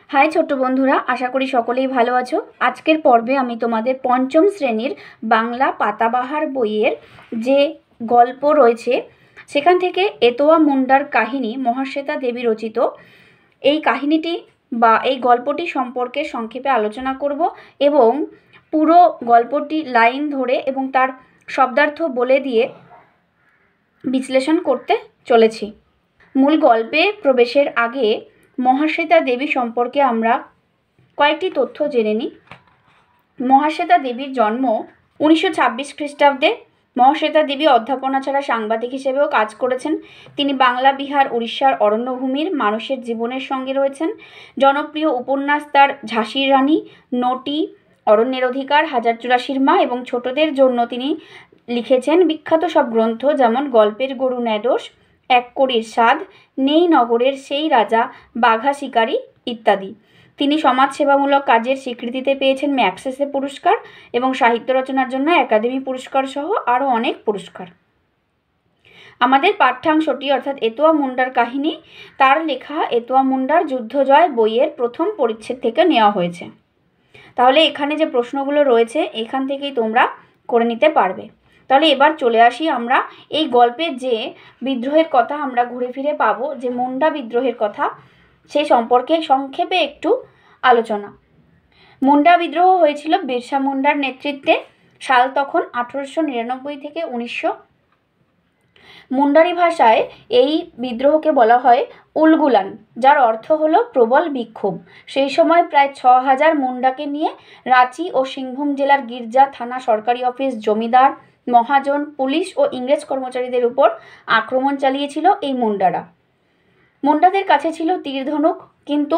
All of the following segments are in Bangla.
হাই ছোট্ট বন্ধুরা, আশা করি সকলেই ভালো আছো। আজকের পর্বে আমি তোমাদের পঞ্চম শ্রেণীর বাংলা পাতাবাহার বইয়ের যে গল্প রয়েছে সেখান থেকে এতোয়া মুন্ডার কাহিনী মহাশ্বেতা দেবী রচিত এই কাহিনীটি বা এই গল্পটি সম্পর্কে সংক্ষেপে আলোচনা করব এবং পুরো গল্পটি লাইন ধরে এবং তার শব্দার্থ বলে দিয়ে বিশ্লেষণ করতে চলেছি। মূল গল্পে প্রবেশের আগে মহাশ্বেতা দেবী সম্পর্কে আমরা কয়েকটি তথ্য জেনে নিই। মহাশ্বেতা দেবীর জন্ম 1926 খ্রিস্টাব্দে। মহাশ্বেতা দেবী অধ্যাপনা ছাড়া সাংবাদিক হিসেবেও কাজ করেছেন। তিনি বাংলা, বিহার, উড়িষ্যার অরণ্যভূমির মানুষের জীবনের সঙ্গে রয়েছেন। জনপ্রিয় উপন্যাস তার ঝাঁসির রানী, নটি, অরণ্যের অধিকার, হাজারচুরাশির মা এবং ছোটদের জন্য তিনি লিখেছেন বিখ্যাত সব গ্রন্থ, যেমন গল্পের গরু ন্যাদোস, এক কড়ির স্বাদ, নেই নগরের সেই রাজা, বাঘা শিকারী ইত্যাদি। তিনি সমাজসেবামূলক কাজের স্বীকৃতিতে পেয়েছেন ম্যাগসেসে পুরস্কার এবং সাহিত্য রচনার জন্য একাডেমি পুরস্কার সহ আরও অনেক পুরস্কার। আমাদের পাঠ্যাংশটি অর্থাৎ এতোয়া মুন্ডার কাহিনী তার লেখা এতোয়া মুন্ডার যুদ্ধজয় বইয়ের প্রথম পরিচ্ছেদ থেকে নেওয়া হয়েছে। তাহলে এখানে যে প্রশ্নগুলো রয়েছে এখান থেকেই তোমরা করে নিতে পারবে। তাহলে এবার চলে আসি আমরা এই গল্পের যে বিদ্রোহের কথা আমরা ঘুরে ফিরে পাবো, যে মুন্ডা বিদ্রোহের কথা, সেই সম্পর্কে সংক্ষেপে একটু আলোচনা। মুন্ডা বিদ্রোহ হয়েছিল বিরসা মুন্ডার নেতৃত্বে। সাল তখন 1899 থেকে 1900। মুন্ডারি ভাষায় এই বিদ্রোহকে বলা হয় উলগুলান, যার অর্থ হলো প্রবল বিক্ষোভ। সেই সময় প্রায় 6000 মুন্ডাকে নিয়ে রাঁচি ও সিংভূম জেলার গির্জা, থানা, সরকারি অফিস, জমিদার, মহাজন, পুলিশ ও ইংরেজ কর্মচারীদের উপর আক্রমণ চালিয়েছিল এই মুন্ডারা। মুন্ডাদের কাছে ছিল তীর ধনুক, কিন্তু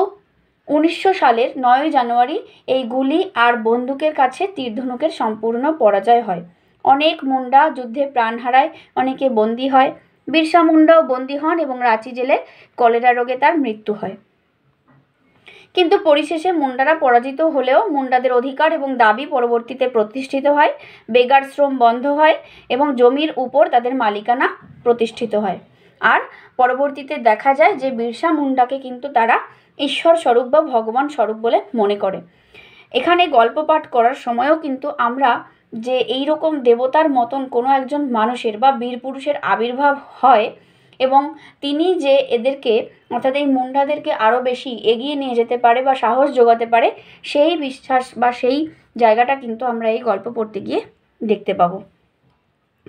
1900 সালের 9 জানুয়ারি এই গুলি আর বন্দুকের কাছে তীর ধনুকের সম্পূর্ণ পরাজয় হয়। অনেক মুন্ডা যুদ্ধে প্রাণ হারায়, অনেকে বন্দী হয়। বিরসা মুন্ডাও বন্দী হন এবং রাঁচি জেলে কলেরা রোগে তার মৃত্যু হয়। কিন্তু পরিশেষে মুন্ডারা পরাজিত হলেও মুন্ডাদের অধিকার এবং দাবি পরবর্তীতে প্রতিষ্ঠিত হয়। বেগার শ্রম বন্ধ হয় এবং জমির উপর তাদের মালিকানা প্রতিষ্ঠিত হয়। আর পরবর্তীতে দেখা যায় যে বিরসা মুন্ডাকে কিন্তু তারা ঈশ্বর স্বরূপ বা ভগবান স্বরূপ বলে মনে করে। এখানে গল্প পাঠ করার সময়ও কিন্তু আমরা যে এই রকম দেবতার মতন কোনো একজন মানুষের বা বীর পুরুষের আবির্ভাব হয় এবং তিনি যে এদেরকে অর্থাৎ এই মুন্ডাদেরকে আরও বেশি এগিয়ে নিয়ে যেতে পারে বা সাহস যোগাতে পারে, সেই বিশ্বাস বা সেই জায়গাটা কিন্তু আমরা এই গল্প পড়তে গিয়ে দেখতে পাবো।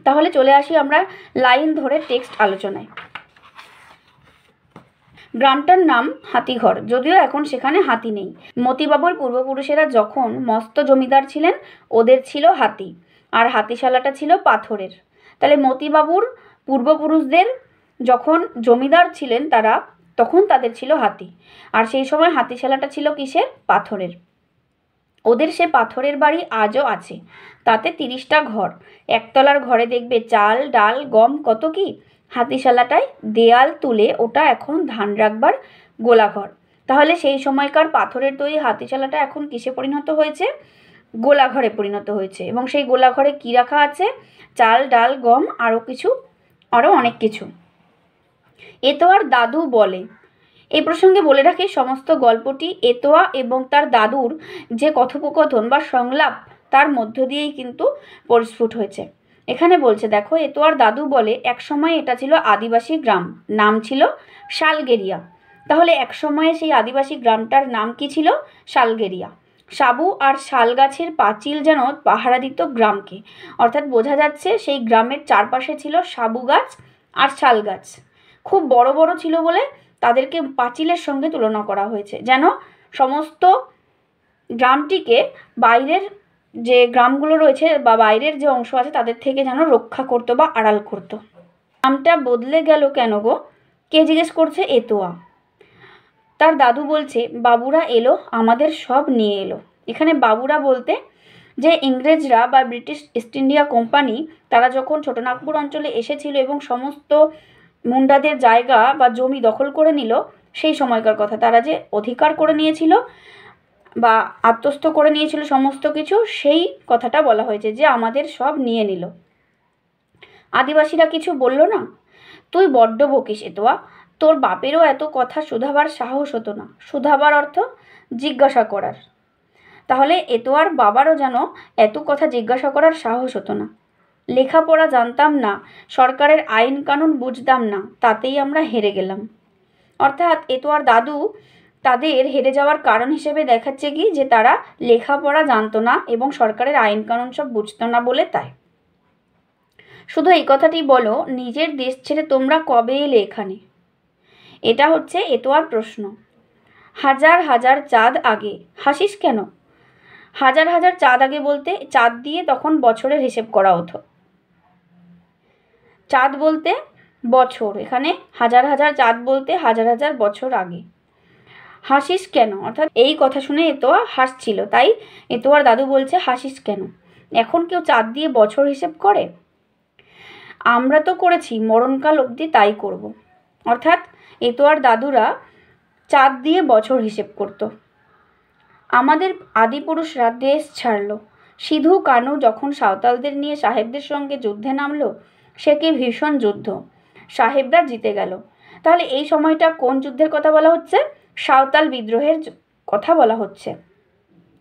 তাহলে চলে আসি আমরা লাইন ধরে টেক্সট আলোচনায়। গ্রামটার নাম হাতিঘর, যদিও এখন সেখানে হাতি নেই। মতিবাবুর পূর্বপুরুষেরা যখন মস্ত জমিদার ছিলেন ওদের ছিল হাতি, আর হাতিশালাটা ছিল পাথরের। তাহলে মতিবাবুর পূর্বপুরুষদের যখন জমিদার ছিলেন তারা, তখন তাদের ছিল হাতি, আর সেই সময় হাতিশালাটা ছিল কিসের? পাথরের। ওদের সে পাথরের বাড়ি আজও আছে, তাতে 30টা ঘর। একতলার ঘরে দেখবে চাল, ডাল, গম, কত কি। হাতিশালাটায় দেয়াল তুলে ওটা এখন ধান রাখবার গোলাঘর। তাহলে সেই সময়কার পাথরের তৈরি হাতিশালাটা এখন কিসে পরিণত হয়েছে? গোলাঘরে পরিণত হয়েছে। এবং সেই গোলাঘরে কি রাখা আছে? চাল, ডাল, গম, আরও অনেক কিছু। এতোয়ার দাদু বলে, এই প্রসঙ্গে বলে রাখি সমস্ত গল্পটি এতোয়া এবং তার দাদুর যে কথোপকথন বা সংলাপ তার মধ্য দিয়েই কিন্তু পরিস্ফুট হয়েছে। এখানে বলছে দেখো, এতোয়ার দাদু বলে এক সময় এটা ছিল আদিবাসী গ্রাম, নাম ছিল শালগেরিয়া। তাহলে এক সময়ে সেই আদিবাসী গ্রামটার নাম কি ছিল? শালগেরিয়া। সাবু আর শাল গাছের পাঁচিল যেন পাহারা দিত গ্রামকে, অর্থাৎ বোঝা যাচ্ছে সেই গ্রামের চারপাশে ছিল সাবু গাছ আর শাল গাছ। খুব বড় বড় ছিল বলে তাদেরকে পাঁচিলের সঙ্গে তুলনা করা হয়েছে, যেন সমস্ত গ্রামটিকে বাইরের যে গ্রামগুলো রয়েছে বা বাইরের যে অংশ আছে তাদের থেকে যেন রক্ষা করতো বা আড়াল করতো। নামটা বদলে গেল কেন গো? কে জিজ্ঞেস করছে? এতোয়া। তার দাদু বলছে বাবুরা এলো, আমাদের সব নিয়ে এলো। এখানে বাবুরা বলতে যে ইংরেজরা বা ব্রিটিশ ইস্ট ইন্ডিয়া কোম্পানি তারা যখন ছোটনাগপুর অঞ্চলে এসেছিল এবং সমস্ত মুন্ডাদের জায়গা বা জমি দখল করে নিল, সেই সময়কার কথা। তারা যে অধিকার করে নিয়েছিল বা আত্মস্থ করে নিয়েছিল সমস্ত কিছু, সেই কথাটা বলা হয়েছে যে আমাদের সব নিয়ে নিল। আদিবাসীরা কিছু বলল না। তুই বড্ড বকিস এতোয়া, তোর বাপেরও এত কথা শুধাবার সাহস হতো না। শুধাবার অর্থ জিজ্ঞাসা করার। তাহলে এতোয়ার বাবারও যেন এত কথা জিজ্ঞাসা করার সাহস হতো না। লেখাপড়া জানতাম না, সরকারের আইন কানুন বুঝতাম না, তাতেই আমরা হেরে গেলাম। অর্থাৎ এতোয়ার দাদু তাদের হেরে যাওয়ার কারণ হিসেবে দেখাচ্ছে কি, যে তারা লেখাপড়া জানতো না এবং সরকারের আইন কানুন সব বুঝতো না বলে তাই। শুধু এই কথাটি বলো, নিজের দেশ ছেড়ে তোমরা কবে এলে এখানে? এটা হচ্ছে এতোয়ার প্রশ্ন। হাজার হাজার চাঁদ আগে। হাসিস কেন? হাজার হাজার চাঁদ আগে বলতে চাঁদ দিয়ে তখন বছরের হিসেব করা হতো। চাঁদ বলতে বছর, এখানে হাজার হাজার চাঁদ বলতে হাজার হাজার বছর আগে। হাসিস কেন অর্থাৎ এই কথা শুনে এতোয়া হাসছিল, তাই এতোয়ার দাদু বলছে হাসিস কেন? এখন কেউ চাঁদ দিয়ে বছর হিসেব করে? আমরা তো করেছি, মরণকাল অবধি তাই করব। অর্থাৎ এতোয়ার দাদুরা চাঁদ দিয়ে বছর হিসেব করত। আমাদের আদিপুরুষরা দেশ ছাড়ল। সিধু কানু যখন সাঁওতালদের নিয়ে সাহেবদের সঙ্গে যুদ্ধে নামলো, সে কি ভীষণ যুদ্ধ! সাহেবরা জিতে গেল। তাহলে এই সময়টা কোন যুদ্ধের কথা বলা হচ্ছে? সাঁওতাল বিদ্রোহের কথা বলা হচ্ছে।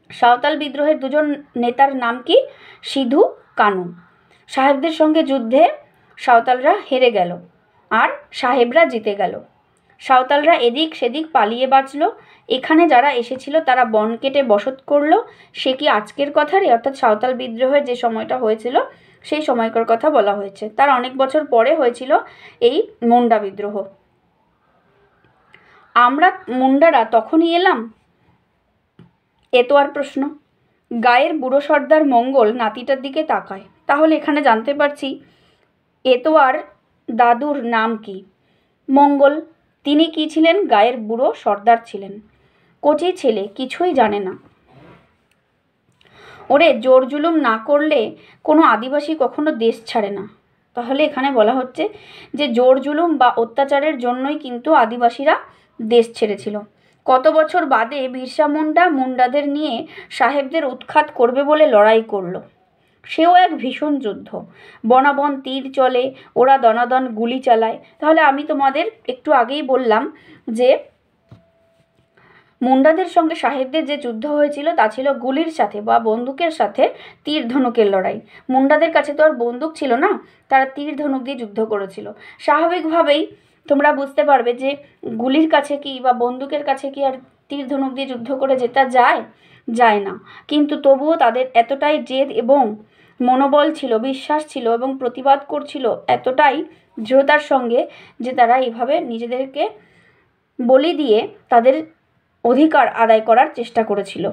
সাঁওতাল বিদ্রোহের দুজন নেতার নাম কি? সিধু কানু। সাহেবদের সঙ্গে যুদ্ধে সাঁওতালরা হেরে গেল আর সাহেবরা জিতে গেল। সাঁওতালরা এদিক সেদিক পালিয়ে বাঁচল। এখানে যারা এসেছিল তারা বন কেটে বসত করলো। সে কি আজকের কথারই? অর্থাৎ সাঁওতাল বিদ্রোহের যে সময়টা হয়েছিল সেই সময়কার কথা বলা হয়েছে। তার অনেক বছর পরে হয়েছিল এই মুন্ডা বিদ্রোহ। আমরা মুন্ডারা তখনই এলাম? এতোয়ার প্রশ্ন। গায়ের বুড়ো সর্দার মঙ্গল নাতিটার দিকে তাকায়। তাহলে এখানে জানতে পারছি এতোয়ার দাদুর নাম কি? মঙ্গল। তিনি কি ছিলেন? গায়ের বুড়ো সর্দার ছিলেন। কচি ছেলে, কিছুই জানে না। ওরে, জোর জুলুম না করলে কোনো আদিবাসী কখনো দেশ ছাড়ে না। তাহলে এখানে বলা হচ্ছে যে জোর জুলুম বা অত্যাচারের জন্যই কিন্তু আদিবাসীরা দেশ ছেড়েছিল। কত বছর বাদে বিরসা মুন্ডা মুন্ডাদের নিয়ে সাহেবদের উৎখাত করবে বলে লড়াই করলো। সেও এক ভীষণ যুদ্ধ। বনাবন তীর চলে, ওরা দনাদন গুলি চালায়। তাহলে আমি তোমাদের একটু আগেই বললাম যে মুন্ডাদের সঙ্গে সাহেবদের যে যুদ্ধ হয়েছিল তা ছিল গুলির সাথে বা বন্দুকের সাথে তীর ধনুকের লড়াই। মুন্ডাদের কাছে তো আর বন্দুক ছিল না, তারা তীর ধনুক দিয়ে যুদ্ধ করেছিল। স্বাভাবিকভাবেই তোমরা বুঝতে পারবে যে গুলির কাছে কি বা বন্দুকের কাছে কি আর তীর ধনুক দিয়ে যুদ্ধ করে যেতে যায় না। কিন্তু তবুও তাদের এতটাই জেদ এবং মনোবল ছিল, বিশ্বাস ছিল এবং প্রতিবাদ করছিল এতটাই দৃঢ়তার সঙ্গে যে তারা এইভাবে নিজেদেরকে বলি দিয়ে তাদের অধিকার আদায় করার চেষ্টা করেছিল।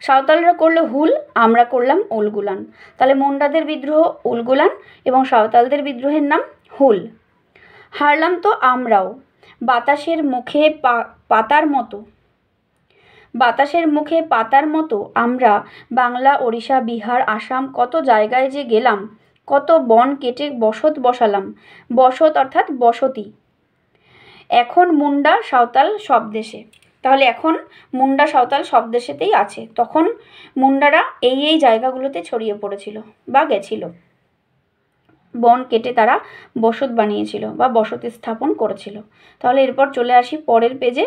সাঁওতালরা করলো হুল, আমরা করলাম উলগুলান। তাহলে মুন্ডাদের বিদ্রোহ উলগুলান এবং সাঁওতালদের বিদ্রোহের নাম হুল। হারলাম তো আমরাও। বাতাসের মুখে পাতার মতো আমরা বাংলা, ওড়িশা, বিহার, আসাম কত জায়গায় যে গেলাম, কত বন কেটে বসত বসালাম। বসত অর্থাৎ বসতি। এখন মুন্ডা সাঁওতাল সব দেশে। তাহলে এখন মুন্ডা সাঁওতাল সব দেশেতেই আছে। তখন মুন্ডারা এই জায়গাগুলোতে ছড়িয়ে পড়েছিল বা গেছিল। বন কেটে তারা বসত বানিয়েছিল বা বসতি স্থাপন করেছিল। তাহলে এরপর চলে আসি পরের পেজে।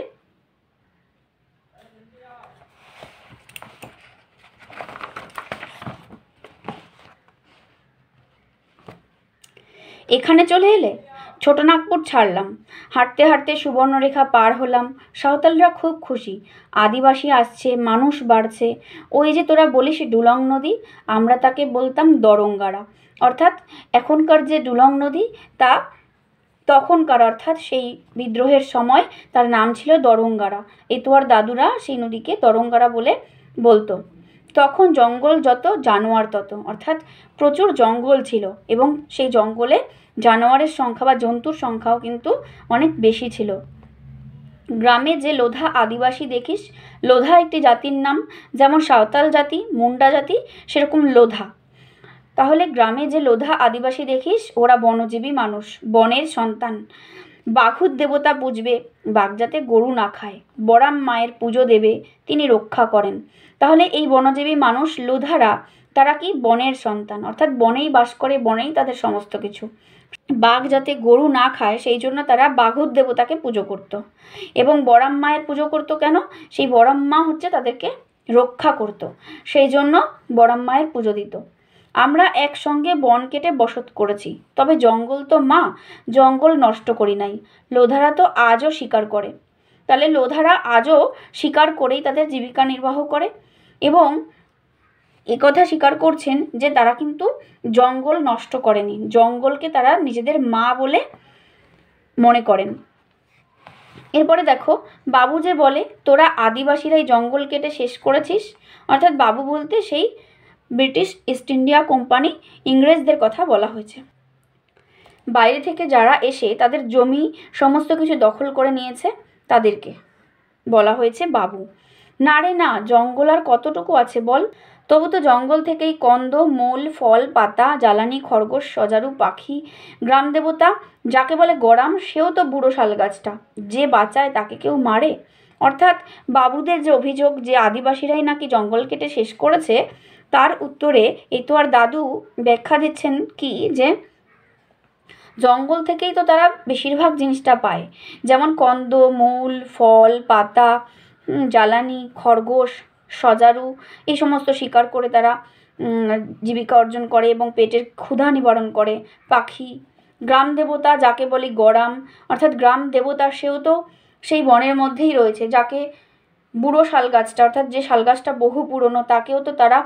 এখানে চলে এলে। ছোটনাগপুর ছাড়লাম, হাঁটতে হাঁটতে সুবর্ণরেখা পার হলাম। সাঁওতালরা খুব খুশি, আদিবাসী আসছে, মানুষ বাড়ছে। ওই যে তোরা বলিস ডুলং নদী, আমরা তাকে বলতাম দরঙ্গারা। অর্থাৎ এখনকার যে ডুলং নদী তা তখনকার অর্থাৎ সেই বিদ্রোহের সময় তার নাম ছিল দরঙ্গারা। এতোয়ার দাদুরা সেই নদীকে দরঙ্গারা বলে বলতো। তখন জঙ্গল যত জানোয়ার তত, অর্থাৎ প্রচুর জঙ্গল ছিল এবং সেই জঙ্গলে জানোয়ারের সংখ্যা বা জন্তুর সংখ্যাও কিন্তু অনেক বেশি ছিল। গ্রামে যে লোধা আদিবাসী দেখিস, লোধা একটি জাতির নাম, যেমন সাঁওতাল জাতি, মুন্ডা জাতি, সেরকম লোধা। তাহলে গ্রামে যে লোধা আদিবাসী দেখিস ওরা বনজীবী মানুষ, বনের সন্তান। বাঘুর দেবতা পুজবে, বাঘ যাতে গরু না খায়। বরাম মায়ের পুজো দেবে, তিনি রক্ষা করেন। তাহলে এই বনজীবী মানুষ লোধারা, তারা কি বনের সন্তান, অর্থাৎ বনেই বাস করে, বনেই তাদের সমস্ত কিছু। বাঘ যাতে গরু না খায় সেই জন্য তারা বাঘুর দেবতাকে পুজো করত। এবং বরাম মায়ের পুজো করতো কেন? সেই বরাম মা হচ্ছে তাদেরকে রক্ষা করত, সেই জন্য বরাম মায়ের পুজো দিত। আমরা একসঙ্গে বন কেটে বসত করেছি, তবে জঙ্গল তো মা, জঙ্গল নষ্ট করি নাই। লোধারা তো আজও শিকার করে। তাহলে লোধারা আজও শিকার করেই তাদের জীবিকা নির্বাহ করে, এবং একথা স্বীকার করছেন যে তারা কিন্তু জঙ্গল নষ্ট করেনি, জঙ্গলকে তারা নিজেদের মা বলে মনে করেন। এরপরে দেখো, বাবু যে বলে তোরা আদিবাসীরাই জঙ্গল কেটে শেষ করেছিস, অর্থাৎ বাবু বলতে সেই ব্রিটিশ ইস্ট ইন্ডিয়া কোম্পানি, ইংরেজদের কথা বলা হয়েছে। বাইরে থেকে যারা এসে তাদের জমি সমস্ত কিছু দখল করে নিয়েছে তাদেরকে বলা হয়েছে বাবু। না রে না, জঙ্গল আর কতটুকু আছে বল? তবু তো জঙ্গল থেকেই কন্দ, মূল, ফল, পাতা, জ্বালানি, খরগোশ, সজারু, পাখি, গ্রাম দেবতা যাকে বলে গরাম, সেও তো বুড়ো শাল গাছটা, যে বাঁচায় তাকে কেউ মারে। অর্থাৎ বাবুদের যে অভিযোগ যে আদিবাসীরাই নাকি জঙ্গল কেটে শেষ করেছে, তার উত্তরে এতোয়ার দাদু ব্যাখ্যা দিচ্ছেন কি, যে জঙ্গল থেকেই তো তারা বেশিরভাগ জিনিসটা পায়, যেমন কন্দ, মূল, ফল, পাতা, জ্বালানি, খরগোশ, সজারু, এই সমস্ত শিকার করে তারা জীবিকা অর্জন করে এবং পেটের ক্ষুধা নিবারণ করে। পাখি, গ্রাম দেবতা যাকে বলি গরাম, অর্থাৎ গ্রাম দেবতা সেও তো সেই বনের মধ্যেই রয়েছে, যাকে বুড়ো শাল গাছটা, অর্থাৎ যে শাল গাছটা বহু পুরনো, তাকেও তো তারা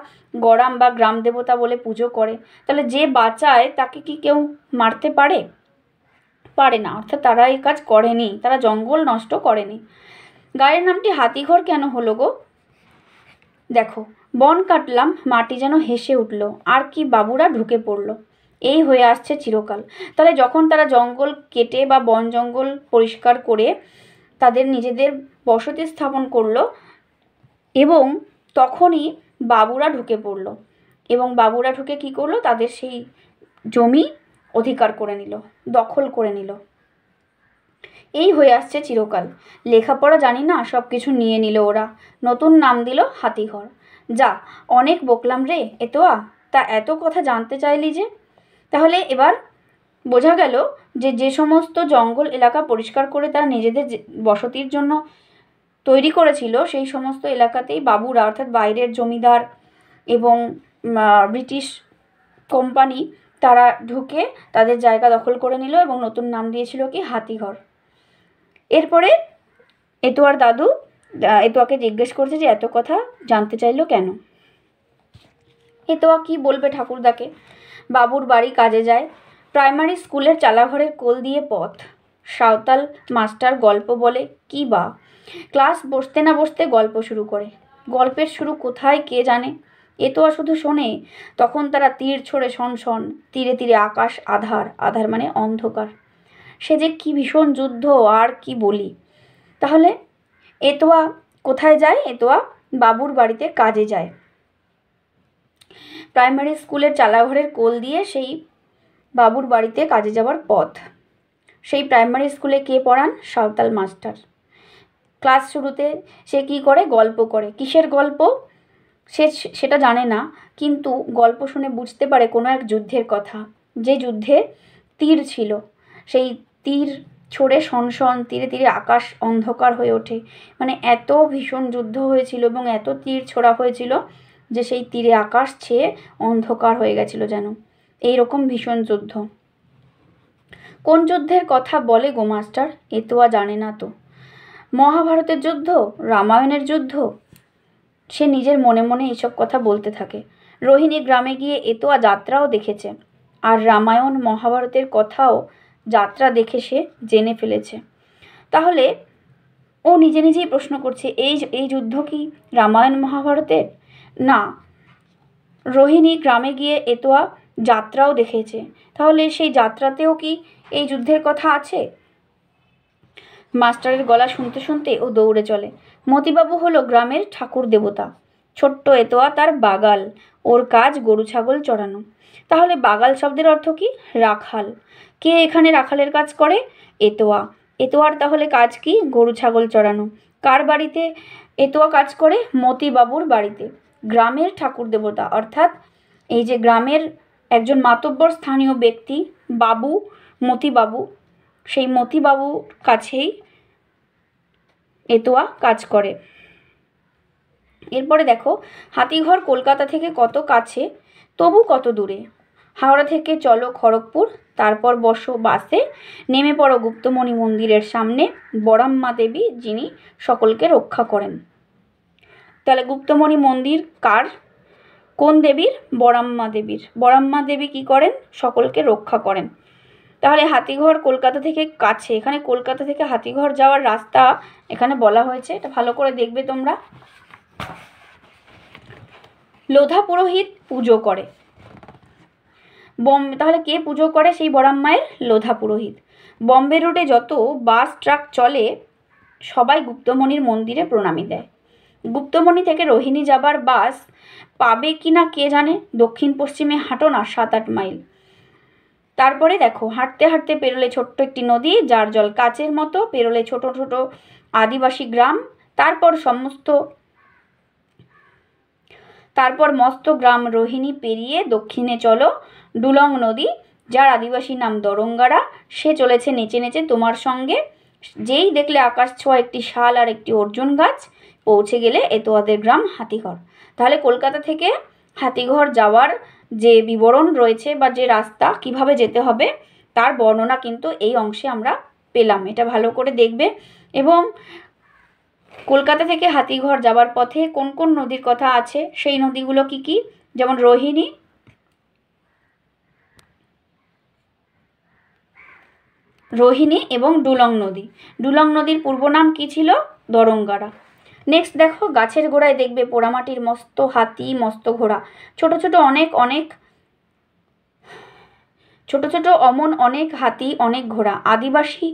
গরাম বা গ্রাম দেবতা বলে পুজো করে। তাহলে যে বাঁচায় তাকে কি কেউ মারতে পারে? পারে না, অর্থাৎ তারা এই কাজ করেনি, তারা জঙ্গল নষ্ট করেনি। গায়ের নামটি হাতিঘর কেন হলো গো? দেখো, বন কাটলাম, মাটি যেন হেসে উঠল, আর কি বাবুরা ঢুকে পড়ল, এই হয়ে আসছে চিরকাল। তাহলে যখন তারা জঙ্গল কেটে বা বন জঙ্গল পরিষ্কার করে তাদের নিজেদের বসতি স্থাপন করলো, এবং তখনই বাবুরা ঢুকে পড়ল, এবং বাবুরা ঢুকে কি করলো, তাদের সেই জমি অধিকার করে নিল, দখল করে নিল। এই হয়ে আসছে চিরকাল। লেখাপড়া জানি না, সব কিছু নিয়ে নিল ওরা, নতুন নাম দিল হাতিঘর। যা, অনেক বকলাম রে এতোয়া, তা এত কথা জানতে চাইলি যে? তাহলে এবার বোঝা গেল যে যে সমস্ত জঙ্গল এলাকা পরিষ্কার করে তারা নিজেদের বসতির জন্য তৈরি করেছিল, সেই সমস্ত এলাকাতেই বাবুরা, অর্থাৎ বাইরের জমিদার এবং ব্রিটিশ কোম্পানি, তারা ঢুকে তাদের জায়গা দখল করে নিল এবং নতুন নাম দিয়েছিল কি, হাতিঘর। এরপরে এতোয়ার দাদু এতোয়াকে জিজ্ঞেস করছে যে এত কথা জানতে চাইলো কেন। এতোয়া কি বলবে ঠাকুরদাকে? বাবুর বাড়ি কাজে যায়, প্রাইমারি স্কুলের চালাঘরের কোল দিয়ে পথ, সাঁওতাল মাস্টার গল্প বলে কি বা, ক্লাস বসতে না বসতে গল্প শুরু করে, গল্পের শুরু কোথায় কে জানে, এতোয়া শুধু শোনে। তখন তারা তীর ছোড়ে শন শন, তীরে তীরে আকাশ আধার, আধার মানে অন্ধকার। সে যে কি ভীষণ যুদ্ধ, আর কি বলি। তাহলে এতোয়া কোথায় যায়? এতোয়া বাবুর বাড়িতে কাজে যায়। প্রাইমারি স্কুলের চালাঘরের কোল দিয়ে সেই বাবুর বাড়িতে কাজে যাওয়ার পথ। সেই প্রাইমারি স্কুলে কে পড়ান? সাঁওতাল মাস্টার। ক্লাস শুরুতে সে কি করে? গল্প করে। কিসের গল্প? সেটা জানে না, কিন্তু গল্প শুনে বুঝতে পারে কোনো এক যুদ্ধের কথা, যে যুদ্ধে তীর ছিল, সেই তীর ছোড়ে শনশন, তীরে তীরে আকাশ অন্ধকার হয়ে ওঠে। মানে এত ভীষণ যুদ্ধ হয়েছিল এবং এত তীর ছোড়া হয়েছিল যে সেই তীরে আকাশ ছেয়ে অন্ধকার হয়ে গেছিল যেন। এইরকম ভীষণ যুদ্ধ। কোন যুদ্ধের কথা বলে গো মাস্টার? এতোয়া জানে না তো। মহাভারতের যুদ্ধ, রামায়ণের যুদ্ধ? সে নিজের মনে মনে এইসব কথা বলতে থাকে। রোহিণী গ্রামে গিয়ে এতোয়া যাত্রাও দেখেছে, আর রামায়ণ মহাভারতের কথাও যাত্রা দেখে সে জেনে ফেলেছে। তাহলে ও নিজে নিজেই প্রশ্ন করছে, এই যুদ্ধ কি রামায়ণ মহাভারতের? না, রোহিণী গ্রামে গিয়ে এতোয়া যাত্রাও দেখেছে, তাহলে সেই যাত্রাতেও কি এই যুদ্ধের কথা আছে? মাস্টারের গলা শুনতে শুনতে ও দৌড়ে চলে। মতিবাবু হলো গ্রামের ঠাকুর দেবতা, ছোট্ট এতোয়া তার বাগাল, ওর কাজ গরু ছাগল চড়ানো। তাহলে বাগাল শব্দের অর্থ কি? রাখাল। কে এখানে রাখালের কাজ করে? এতোয়া। এতোয়ার তাহলে কাজ কি? গরু ছাগল চড়ানো। কার বাড়িতে এতোয়া কাজ করে? মতিবাবুর বাড়িতে। গ্রামের ঠাকুর দেবতা, অর্থাৎ এই যে গ্রামের একজন মাতব্বর স্থানীয় ব্যক্তি বাবু, মতিবাবু, সেই মতিবাবুর কাছেই এতোয়া কাজ করে। এরপরে দেখো, হাতিঘর কলকাতা থেকে কত কাছে, তবু কত দূরে। হাওড়া থেকে চলো খড়গপুর, তারপর বসো বাসে, নেমে পড়ো গুপ্তমণি মন্দিরের সামনে, বড়াম্মা দেবী যিনি সকলকে রক্ষা করেন। তাহলে গুপ্তমণি মন্দির কার? কোন দেবীর? বড়াম্মা দেবীর। বড়াম্মা দেবী কি করেন? সকলকে রক্ষা করেন। তাহলে হাতিঘর কলকাতা থেকে কাছে, এখানে কলকাতা থেকে হাতিঘর যাওয়ার রাস্তা এখানে বলা হয়েছে, এটা ভালো করে দেখবে তোমরা। লোধা পুরোহিত পুজো করে। তাহলে কে পুজো করে সেই বড়াম্মায়ের? লোধা পুরোহিত। বম্বে রোডে যত বাস ট্রাক চলে সবাই গুপ্তমণির মন্দিরে প্রণামী দেয়। গুপ্তমণি থেকে রোহিণী যাবার বাস পাবে কি না কে জানে, দক্ষিণ পশ্চিমে হাঁটো না 7-8 মাইল। তারপরে দেখো, হাঁটতে হাঁটতে পেরোলে ছোট্ট একটি নদী, যার জল কাচের মতো, পেরোলে ছোট ছোট আদিবাসী গ্রাম, তারপর মস্ত গ্রাম রোহিণী পেরিয়ে দক্ষিণে চলো ডুলং নদী, যার আদিবাসী নাম দরঙ্গারা, সে চলেছে নেচে নেচে তোমার সঙ্গে। যেই দেখলে আকাশ ছোঁয়া একটি শাল আর একটি অর্জুন গাছ, পৌঁছে গেলে এতোয়াদের গ্রাম হাতিঘর। তাহলে কলকাতা থেকে হাতিঘর যাওয়ার যে বিবরণ রয়েছে বা যে রাস্তা কিভাবে যেতে হবে তার বর্ণনা কিন্তু এই অংশে আমরা পেলাম। এটা ভালো করে দেখবে। এবং কলকাতা থেকে হাতিঘর যাবার পথে কোন কোন নদীর কথা আছে, সেই নদীগুলো কি কি, যেমন রোহিণী এবং ডুলং নদী। ডুলং নদীর পূর্ব নাম কি ছিল? দরঙ্গারা। নেক্সট দেখো, গাছের গোড়ায় দেখবে পোড়ামাটির মস্ত হাতি, মস্ত ঘোড়া, ছোট ছোট অনেক হাতি, অনেক ঘোড়া। আদিবাসী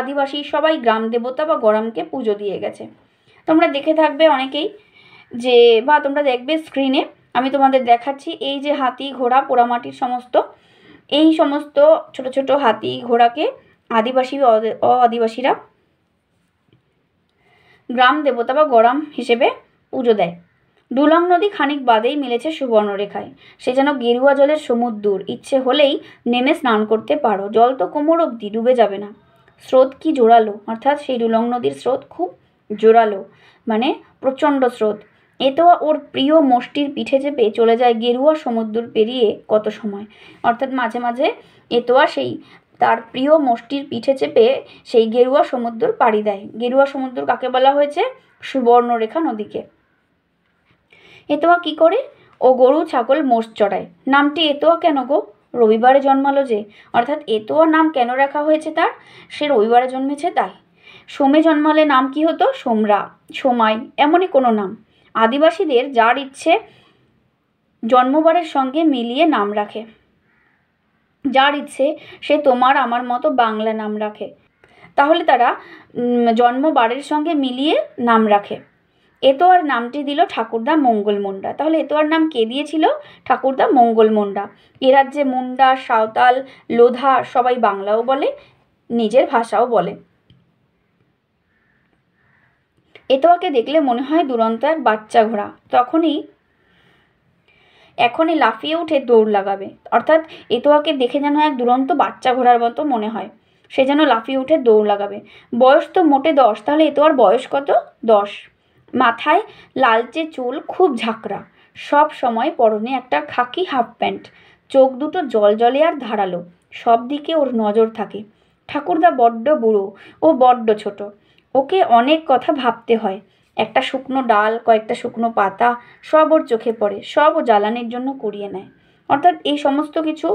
আদিবাসী সবাই গ্রাম দেবতা বা গরামকে পুজো দিয়ে গেছে। তোমরা দেখে থাকবে অনেকেই, যে বা তোমরা দেখবে স্ক্রিনে আমি তোমাদের দেখাচ্ছি, এই যে হাতি ঘোড়া পোড়ামাটির এই সমস্ত ছোট ছোট হাতি ঘোড়াকে আদিবাসী আদিবাসীরা গ্রাম দেবতা বা গরাম হিসেবে পুজো দেয়। ডুলং নদী খানিক বাদেই মিলেছে সুবর্ণরেখায়, সে যেন গেরুয়া জলের সমুদ্র। ইচ্ছে হলেই নেমে স্নান করতে পারো, জল তো কোমর অবধি, ডুবে যাবে না। স্রোত কি জোরালো, অর্থাৎ সেই ডুলং নদীর স্রোত খুব জোরালো, মানে প্রচণ্ড স্রোত। এতোয়া ওর প্রিয় মোষটির পিঠে চেপে চলে যায় গেরুয়া সমুদ্র পেরিয়ে কত সময়, অর্থাৎ মাঝে মাঝে এতোয়া সেই তার প্রিয় মোষটির পিঠে চেপে সেই গেরুয়া সমুদ্র পাড়ি দেয়। গেরুয়া সমুদ্র কাকে বলা হয়েছে? সুবর্ণরেখা নদীকে। এতোয়া কি করে? ও গরু ছাগল মোষ চড়ায়। নামটি এতোয়া কেন গো? রবিবারে জন্মালো যে, অর্থাৎ এতোয়া নাম কেন রাখা হয়েছে তার? সে রবিবারে জন্মেছে তাই। সোমে জন্মালে নাম কি হতো? সোমরা, সোমাই, এমনই কোনো নাম। আদিবাসীদের যার ইচ্ছে জন্মবারের সঙ্গে মিলিয়ে নাম রাখে, যার ইচ্ছে সে তোমার আমার মতো বাংলা নাম রাখে। তাহলে তারা জন্মবারের সঙ্গে মিলিয়ে নাম রাখে। এতোয়ার নামটি দিল ঠাকুরদা মঙ্গল মুন্ডা। তাহলে এতোয়ার নাম কে দিয়েছিল? ঠাকুরদা মঙ্গল মুন্ডা। এ রাজ্যে মুন্ডা, সাঁওতাল, লোধা সবাই বাংলাও বলে, নিজের ভাষাও বলে। এতোয়াকে দেখলে মনে হয় দুরন্ত এক বাচ্চা ঘোড়া, এখনই লাফিয়ে উঠে দৌড় লাগাবে। অর্থাৎ এতোয়াকে দেখে যেন এক দুরন্ত বাচ্চা ঘোড়ার মতো মনে হয়, সে যেন লাফিয়ে উঠে দৌড় লাগাবে। বয়স তো মোটে 10। তাহলে এতোয়ার বয়স কত? 10। মাথায় লালচে চুল, খুব ঝাঁকড়া, সব সময় পরনে একটা খাকি হাফ প্যান্ট, চোখ দুটো জলজলে আর ধারালো, সব দিকে ওর নজর থাকে। ঠাকুরদা বড্ড বুড়ো, ও বড্ড ছোট, ওকে অনেক কথা ভাবতে হয়। একটা শুকনো ডাল, কয়েকটা শুকনো পাতা, সব ওর চোখে পড়ে, সব ও জ্বালানির জন্য কুড়িয়ে নেয়। অর্থাৎ এই সমস্ত কিছু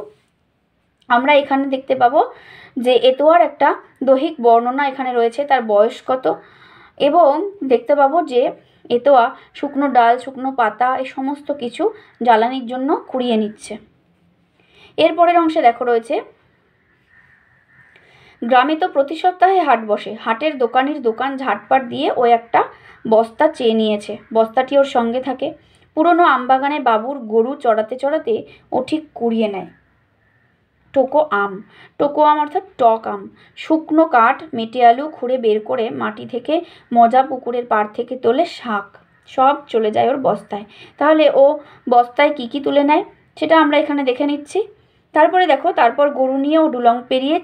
আমরা এখানে দেখতে পাবো যে এতোয়ার একটা দৈহিক বর্ণনা এখানে রয়েছে, তার বয়স কত, এবং দেখতে পাবো যে এতোয়া শুকনো ডাল, শুকনো পাতা, এই সমস্ত কিছু জ্বালানির জন্য কুড়িয়ে নিচ্ছে। এরপরের অংশে দেখো রয়েছে, গ্রামে তো প্রতি সপ্তাহে হাট বসে, হাটের দোকানির দোকান ঝাটপাট দিয়ে ও একটা বস্তা চেয়ে নিয়েছে, বস্তাটি ওর সঙ্গে থাকে। পুরনো আমবাগানে বাবুর গরু চড়াতে চড়াতে ও ঠিক কুড়িয়ে নেয় টোকো আম। টোকো আম অর্থাৎ টক আম। শুকনো কাঠ, মেটে আলু খুঁড়ে বের করে মাটি থেকে, মজা পুকুরের পাড় থেকে তোলে শাক, সব চলে যায় ওর বস্তায়। তাহলে ও বস্তায় কি কি তুলে নেয় সেটা আমরা এখানে দেখে নিচ্ছি। তারপরে দেখো, তারপর গরু নিয়ে ও ডুলং পেরিয়ে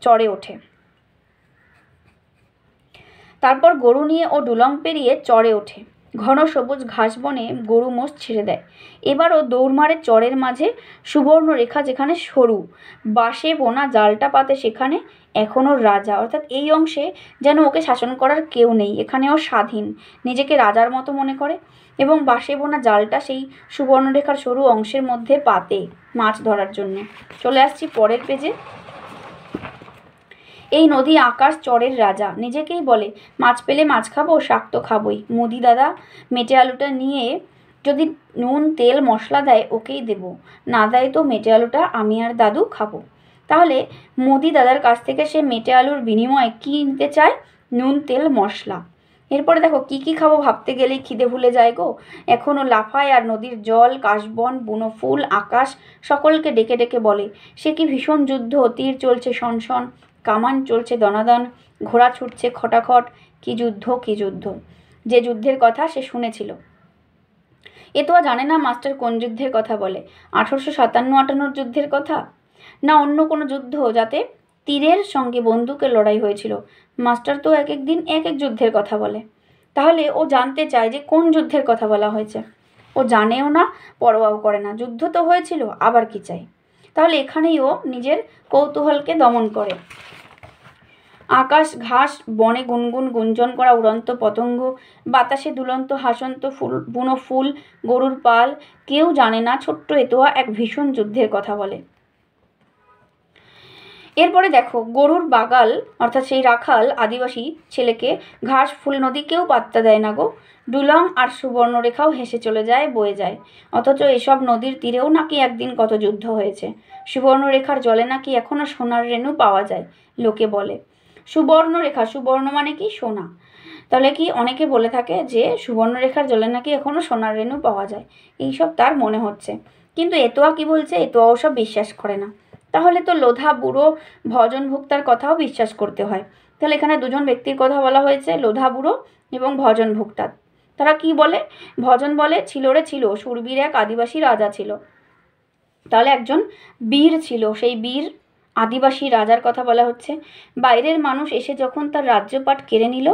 চড়ে ওঠে। তারপর গরু নিয়ে ও ডুলং পেরিয়ে চড়ে ওঠে। ঘন সবুজ ঘাস বনে গরু মোষ ছেড়ে দেয়। এবারও দৌড় মারে চরের মাঝে। সুবর্ণ রেখা যেখানে সরু, বাঁশে বোনা জালটা পাতে সেখানে এখনও রাজা। অর্থাৎ এই অংশে যেন ওকে শাসন করার কেউ নেই, এখানেও স্বাধীন, নিজেকে রাজার মতো মনে করে। এবং বাঁশে বোনা জালটা সেই সুবর্ণরেখার সরু অংশের মধ্যে পাতে মাছ ধরার জন্য। চলে আসছি পরের পেজে। এই নদী আকাশ চরের রাজা, নিজেকেই বলে মাছ পেলে মাছ খাবো, শাক তো খাবোই। মুদি দাদা মেটে আলুটা নিয়ে যদি নুন তেল মশলা দেয় ওকেই দেব, না দেয় তো মেটে আলুটা আমি আর দাদু খাবো। তাহলে মুদি দাদার কাছ থেকে সে মেটে আলুর বিনিময়ে কী নিতে চায়? নুন তেল মশলা। এরপরে দেখো, কি কি খাবো ভাবতে গেলেই খিদে ভুলে যায় গো। এখনও লাফায় আর নদীর জল, কাশবন, বুনো ফুল, আকাশ সকলকে ডেকে ডেকে বলে সে কি ভীষণ যুদ্ধ, তীর চলছে শনশন, কামান চলছে দনাদন, ঘোড়া ছুটছে খটাখট, কি যুদ্ধ কি যুদ্ধ। যে যুদ্ধের কথা সে শুনেছিল। এ তো জানে না মাস্টার কোন যুদ্ধের কথা বলে, 1857-58 যুদ্ধের কথা, না অন্য কোনো যুদ্ধ যাতে তীরের সঙ্গে বন্দুকের লড়াই হয়েছিল। মাস্টার তো এক এক দিন এক এক যুদ্ধের কথা বলে। তাহলে ও জানতে চায় যে কোন যুদ্ধের কথা বলা হয়েছে। ও জানেও না, পরোয়াও করে না, যুদ্ধ তো হয়েছিল, আবার কি চাই। তাহলে এখানেই ও নিজের কৌতূহলকে দমন করে। আকাশ ঘাস বনে গুনগুন গুঞ্জন করা উড়ন্ত পতঙ্গ, বাতাসে দুলন্ত হাসন্ত ফুল, বুনো ফুল, গরুর পাল, কেউ জানে না ছোট্ট এতোয়া এক ভীষণ যুদ্ধের কথা বলে। এরপরে দেখো, গরুর বাগাল অর্থাৎ সেই রাখাল আদিবাসী ছেলেকে ঘাস ফুল নদী কেউ পাত্তা দেয় না গো। ডুলং আর সুবর্ণরেখাও হেসে চলে যায়, বয়ে যায়। অথচ এসব নদীর তীরেও নাকি একদিন কত যুদ্ধ হয়েছে। সুবর্ণরেখার জলে নাকি এখনো সোনার রেণু পাওয়া যায়, লোকে বলে। সুবর্ণরেখা, সুবর্ণ মানে কি? সোনা। তাহলে কি অনেকে বলে থাকে যে সুবর্ণরেখার জলে নাকি এখনো সোনার রেণু পাওয়া যায়, এইসব তার মনে হচ্ছে। কিন্তু এতোয়া কি বলছে? এতোয়াও সব বিশ্বাস করে না। তাহলে তো লোধা বুড়ো ভজন ভোক্তার কথাও বিশ্বাস করতে হয়। তাহলে এখানে দুজন ব্যক্তির কথা বলা হয়েছে, লোধা বুড়ো এবং ভজন ভোক্তা। তারা কি বলে? ভজন বলে ছিল রে ছিল, শূরবীর এক আদিবাসী রাজা ছিল। তাহলে একজন বীর ছিল, সেই বীর আদিবাসী রাজার কথা বলা হচ্ছে। বাইরের মানুষ এসে যখন তার রাজ্যপাট কেড়ে নিল,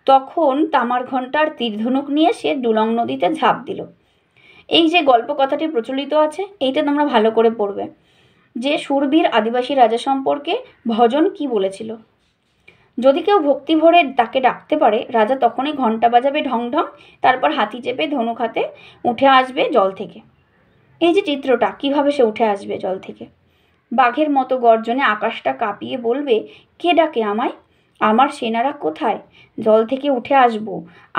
তখন তামার ঘণ্টার তীরধনুক নিয়ে সে ডুলং নদীতে ঝাঁপ দিল। এই যে গল্প কথাটি প্রচলিত আছে, এইটা তোমরা ভালো করে পড়বে যে শূরবীর আদিবাসী রাজা সম্পর্কে ভজন কি বলেছিল। যদি কেউ ভক্তি ভরে তাকে ডাকতে পারে, রাজা তখনই ঘণ্টা বাজাবে ঢং ঢং, তারপর হাতি চেপে ধনুক হাতে উঠে আসবে জল থেকে। এই যে চিত্রটা, কিভাবে সে উঠে আসবে জল থেকে, বাঘের মতো গর্জনে আকাশটা কাঁপিয়ে বলবে, কে ডাকে আমায়? আমার সেনারা কোথায়? জল থেকে উঠে আসব,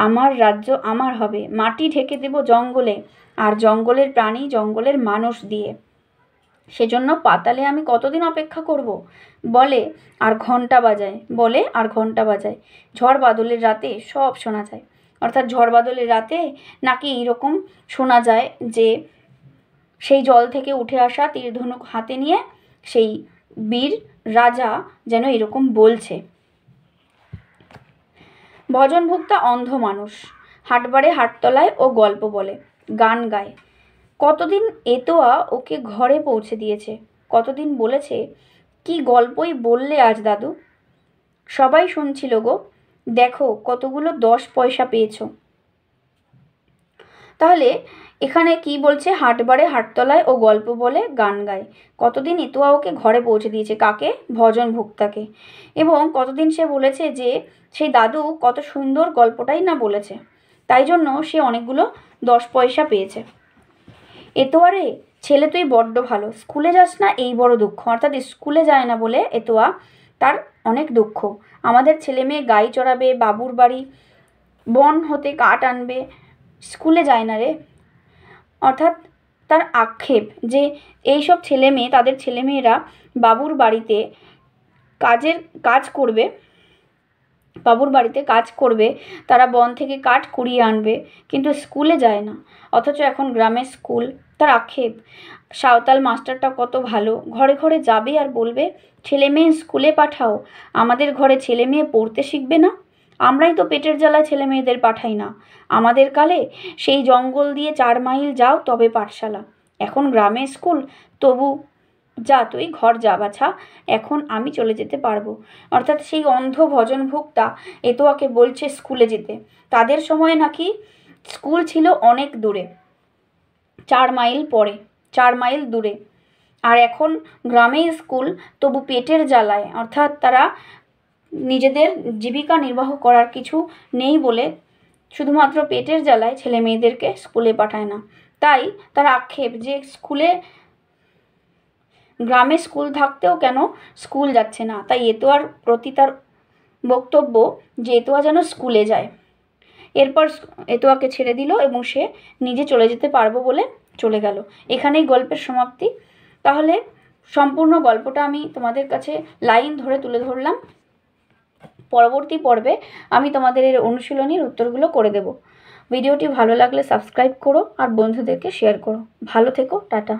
আমার রাজ্য আমার হবে, মাটি ঢেকে দেব জঙ্গলে, আর জঙ্গলের প্রাণী জঙ্গলের মানুষ দিয়ে। সেজন্য পাতালে আমি কতদিন অপেক্ষা করব? বলে আর ঘণ্টা বাজায়, বলে আর ঘণ্টা বাজায়। ঝড় বাদলের রাতে সব শোনা যায়। অর্থাৎ ঝড় বাদলের রাতে নাকি এইরকম শোনা যায় যে সেই জল থেকে উঠে আসা তীরধনুক হাতে নিয়ে সেই বীর রাজা যেন এরকম বলছে। ভজন ভোক্তা অন্ধ মানুষ, হাটবারে হাটতলায় ও গল্প বলে, গান গায়। কতদিন এতোয়া ওকে ঘরে পৌঁছে দিয়েছে, কতদিন বলেছে, কি গল্পই বললে আজ দাদু। সবাই শুনছিল গো, দেখো কতগুলো 10 পয়সা পেয়েছো। তাহলে এখানে কি বলছে? হাটবারে হাটতলায় ও গল্প বলে গান গায়। কতদিন এতোয়া ওকে ঘরে পৌঁছে দিয়েছে, কাকে? ভজন ভোক্তাকে। এবং কতদিন সে বলেছে যে সেই দাদু কত সুন্দর গল্পটাই না বলেছে, তাই জন্য সে অনেকগুলো 10 পয়সা পেয়েছে। এতোয়া রে ছেলে, তুই বড্ড ভালো, স্কুলে যাস না এই বড় দুঃখ। অর্থাৎ স্কুলে যায় না বলে এতোয়া তার অনেক দুঃখ। আমাদের ছেলে মেয়ে গাই চড়াবে, বাবুর বাড়ি বন হতে কাঠ আনবে, স্কুলে যায় না রে। অর্থাৎ তার আক্ষেপ যে এইসব ছেলে মেয়ে, তাদের ছেলেমেয়েরা বাবুর বাড়িতে কাজ করবে, বাবুর বাড়িতে কাজ করবে, তারা বন থেকে কাঠ কুড়িয়ে আনবে, কিন্তু স্কুলে যায় না। অথচ এখন গ্রামের স্কুল, তার আক্ষেপ। সাঁওতাল মাস্টারটা কত ভালো, ঘরে ঘরে যাবে আর বলবে, ছেলে মেয়ে স্কুলে পাঠাও, আমাদের ঘরে ছেলে মেয়ে পড়তে শিখবে না। আমরাই তো পেটের জ্বালায় ছেলে মেয়েদের পাঠাই না। আমাদের কালে সেই জঙ্গল দিয়ে 4 মাইল যাও তবে পাঠশালা, এখন গ্রামে স্কুল, তবু যা তুই ঘর যা বাছা, এখন আমি চলে যেতে পারবো। অর্থাৎ সেই অন্ধ ভজনভোক্তা এতোয়াকে বলছে স্কুলে যেতে। তাদের সময় নাকি স্কুল ছিল অনেক দূরে, 4 মাইল পরে, 4 মাইল দূরে। আর এখন গ্রামে স্কুল, তবু পেটের জ্বালায়, অর্থাৎ তারা নিজেদের জীবিকা নির্বাহ করার কিছু নেই বলে শুধুমাত্র পেটের জ্বালায় ছেলে মেয়েদেরকে স্কুলে পাঠায় না। তাই তার আক্ষেপ যে গ্রামে স্কুল থাকতেও কেন স্কুল যাচ্ছে না। তাই এতোয়ার প্রতি তার বক্তব্য যে এতোয়া যেন স্কুলে যায়। এরপর এতোয়াকে ছেড়ে দিল এবং সে নিজে চলে যেতে পারবো বলে চলে গেল। এখানেই গল্পের সমাপ্তি। তাহলে সম্পূর্ণ গল্পটা আমি তোমাদের কাছে লাইন ধরে তুলে ধরলাম। পরবর্তী পর্বে আমি তোমাদের এর অনুশীলনীর উত্তরগুলো করে দেব। ভিডিওটি ভালো লাগলে সাবস্ক্রাইব করো আর বন্ধুদেরকে শেয়ার করো। ভালো থেকো, টাটা।